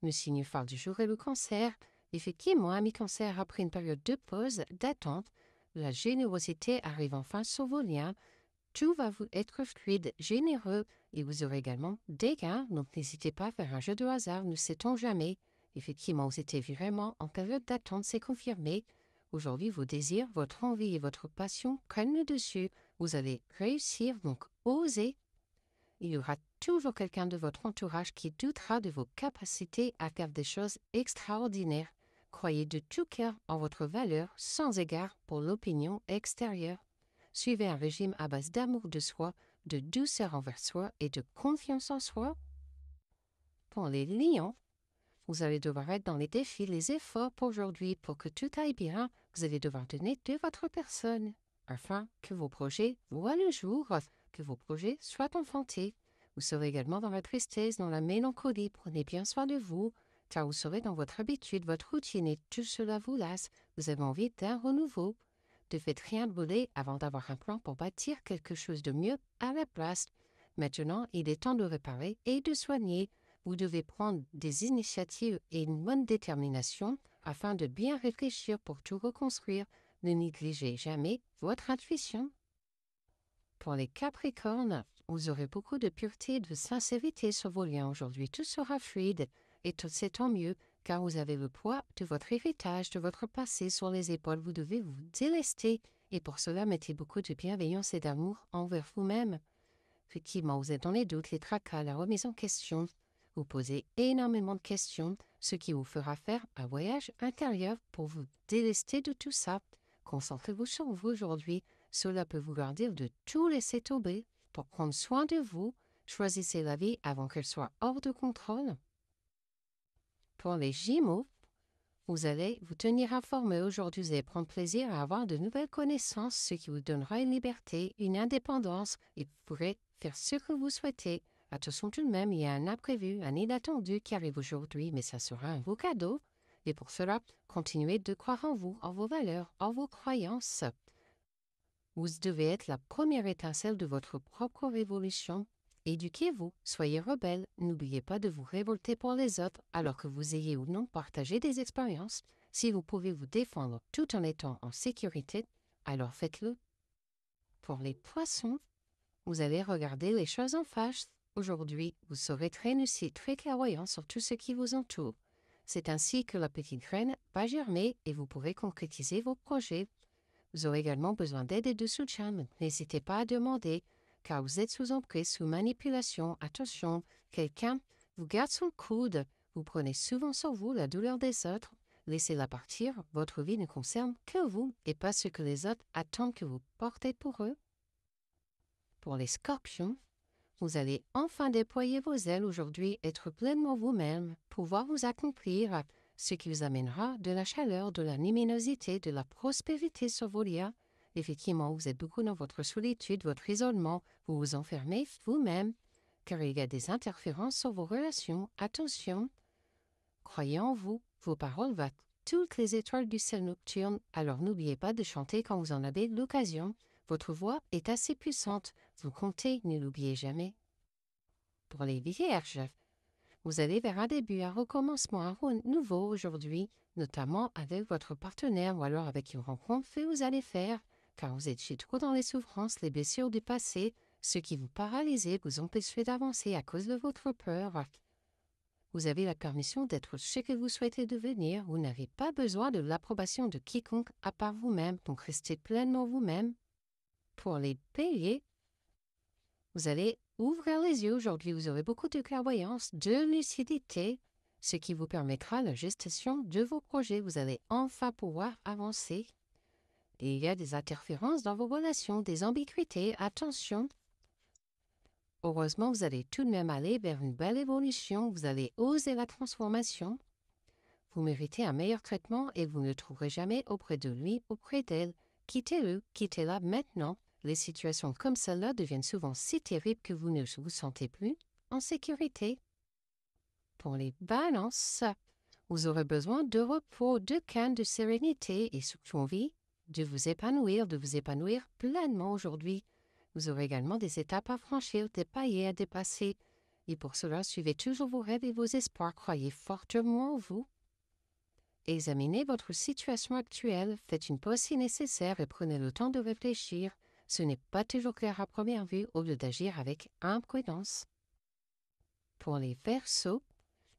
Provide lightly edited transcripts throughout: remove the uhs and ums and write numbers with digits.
Le signe phare du jour est le Cancer. Effectivement, ami Cancer, après une période de pause, d'attente, la générosité arrive enfin sur vos liens. Tout va vous être fluide, généreux, et vous aurez également des gains, donc n'hésitez pas à faire un jeu de hasard, ne sait-on jamais. Effectivement, vous étiez vraiment en période d'attente, c'est confirmé. Aujourd'hui, vos désirs, votre envie et votre passion prennent le dessus. Vous allez réussir, donc osez. Il y aura toujours quelqu'un de votre entourage qui doutera de vos capacités à faire des choses extraordinaires. Croyez de tout cœur en votre valeur, sans égard pour l'opinion extérieure. Suivez un régime à base d'amour de soi, de douceur envers soi et de confiance en soi. Pour les lions, vous allez devoir être dans les défis, les efforts pour aujourd'hui. Pour que tout aille bien, vous allez devoir donner de votre personne, afin que vos projets voient le jour, que vos projets soient enfantés. Vous serez également dans la tristesse, dans la mélancolie. Prenez bien soin de vous, car vous serez dans votre habitude, votre routine et tout cela vous lasse. Vous avez envie d'un renouveau. Ne faites rien brûler avant d'avoir un plan pour bâtir quelque chose de mieux à la place. Maintenant, il est temps de réparer et de soigner. Vous devez prendre des initiatives et une bonne détermination afin de bien réfléchir pour tout reconstruire. Ne négligez jamais votre intuition. Pour les Capricornes, vous aurez beaucoup de pureté et de sincérité sur vos liens aujourd'hui. Tout sera fluide et tout c'est tant mieux car vous avez le poids de votre héritage, de votre passé sur les épaules. Vous devez vous délester et pour cela mettez beaucoup de bienveillance et d'amour envers vous-même. Effectivement, vous êtes dans les doutes, les tracas, la remise en question. Vous posez énormément de questions, ce qui vous fera faire un voyage intérieur pour vous délester de tout ça. Concentrez-vous sur vous aujourd'hui. Cela peut vouloir dire de tout laisser tomber pour prendre soin de vous. Choisissez la vie avant qu'elle soit hors de contrôle. Pour les Gémeaux, vous allez vous tenir informé aujourd'hui. Vous allez prendre plaisir à avoir de nouvelles connaissances, ce qui vous donnera une liberté, une indépendance et vous pourrez faire ce que vous souhaitez. Attention tout de même, il y a un imprévu, un inattendu qui arrive aujourd'hui, mais ça sera un beau cadeau. Et pour cela, continuez de croire en vous, en vos valeurs, en vos croyances. Vous devez être la première étincelle de votre propre révolution. Éduquez-vous, soyez rebelle, n'oubliez pas de vous révolter pour les autres alors que vous ayez ou non partagé des expériences. Si vous pouvez vous défendre tout en étant en sécurité, alors faites-le. Pour les poissons, vous allez regarder les choses en face. Aujourd'hui, vous serez très lucide, très clairvoyant sur tout ce qui vous entoure. C'est ainsi que la petite graine va germer et vous pourrez concrétiser vos projets. Vous aurez également besoin d'aide et de soutien, mais n'hésitez pas à demander, car vous êtes sous emprise, sous manipulation. Attention, quelqu'un vous garde son coude. Vous prenez souvent sur vous la douleur des autres. Laissez-la partir, votre vie ne concerne que vous et pas ce que les autres attendent que vous portez pour eux. Pour les scorpions, vous allez enfin déployer vos ailes aujourd'hui, être pleinement vous-même, pouvoir vous accomplir, ce qui vous amènera de la chaleur, de la luminosité, de la prospérité sur vos liens. Effectivement, vous êtes beaucoup dans votre solitude, votre isolement, vous vous enfermez vous-même, car il y a des interférences sur vos relations. Attention, croyez en vous, vos paroles battent toutes les étoiles du ciel nocturne, alors n'oubliez pas de chanter quand vous en avez l'occasion. Votre voix est assez puissante, vous comptez, ne l'oubliez jamais. Pour les Vierges, vous allez vers un début, un recommencement, un nouveau aujourd'hui, notamment avec votre partenaire ou alors avec une rencontre que vous allez faire, car vous êtes trop dans les souffrances, les blessures du passé, ce qui vous paralyse, vous empêche d'avancer à cause de votre peur. Vous avez la permission d'être ce que vous souhaitez devenir, vous n'avez pas besoin de l'approbation de quiconque à part vous-même, donc restez pleinement vous-même. Pour les Béliers, vous allez ouvrir les yeux aujourd'hui, vous aurez beaucoup de clairvoyance, de lucidité, ce qui vous permettra la gestation de vos projets. Vous allez enfin pouvoir avancer. Et il y a des interférences dans vos relations, des ambiguïtés, attention. Heureusement, vous allez tout de même aller vers une belle évolution, vous allez oser la transformation. Vous méritez un meilleur traitement et vous ne le trouverez jamais auprès de lui, auprès d'elle. Quittez-le, quittez-la maintenant. Les situations comme celle-là deviennent souvent si terribles que vous ne vous sentez plus en sécurité. Pour les balances, vous aurez besoin de repos, de calme, de sérénité et surtout envie de vous épanouir pleinement aujourd'hui. Vous aurez également des étapes à franchir, des paliers à dépasser. Et pour cela, suivez toujours vos rêves et vos espoirs. Croyez fortement en vous. Examinez votre situation actuelle, faites une pause si nécessaire et prenez le temps de réfléchir. Ce n'est pas toujours clair à première vue au lieu d'agir avec imprudence. Pour les Verseaux,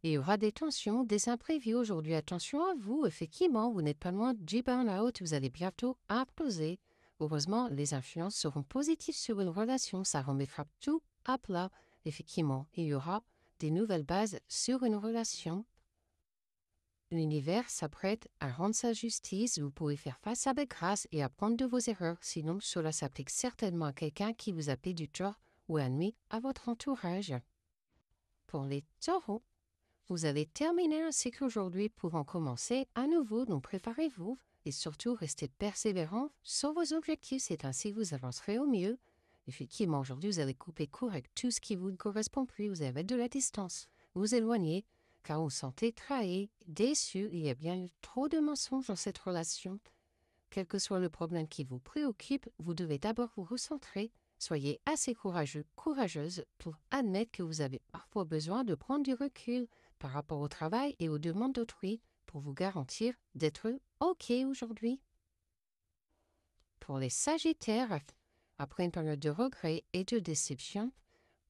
il y aura des tensions, des imprévus aujourd'hui. Attention à vous, effectivement, vous n'êtes pas loin du burn-out, vous allez bientôt imploser. Heureusement, les influences seront positives sur une relation, ça remettra tout à plat. Effectivement, il y aura des nouvelles bases sur une relation. L'univers s'apprête à rendre sa justice, vous pouvez faire face avec grâce et apprendre de vos erreurs, sinon cela s'applique certainement à quelqu'un qui vous a fait du tort ou un nuit à votre entourage. Pour les taureaux, vous allez terminer un cycle aujourd'hui pour en commencer à nouveau, donc préparez-vous et surtout restez persévérant sur vos objectifs, c'est ainsi que vous avancerez au mieux. Effectivement, aujourd'hui, vous allez couper court avec tout ce qui vous ne correspond plus, vous allez mettre de la distance, vous éloigner, car vous vous sentez trahi, déçu, il y a bien eu trop de mensonges dans cette relation. Quel que soit le problème qui vous préoccupe, vous devez d'abord vous recentrer. Soyez assez courageux, courageuse pour admettre que vous avez parfois besoin de prendre du recul par rapport au travail et aux demandes d'autrui pour vous garantir d'être OK aujourd'hui. Pour les Sagittaires, après une période de regret et de déception,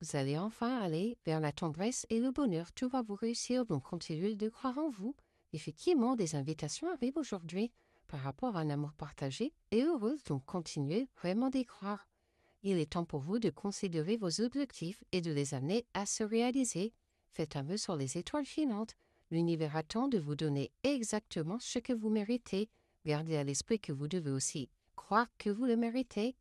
vous allez enfin aller vers la tendresse et le bonheur. Tout va vous réussir, donc continuez de croire en vous. Effectivement, des invitations arrivent aujourd'hui par rapport à un amour partagé et heureux, donc continuez vraiment d'y croire. Il est temps pour vous de considérer vos objectifs et de les amener à se réaliser. Faites un vœu sur les étoiles filantes. L'univers attend de vous donner exactement ce que vous méritez. Gardez à l'esprit que vous devez aussi croire que vous le méritez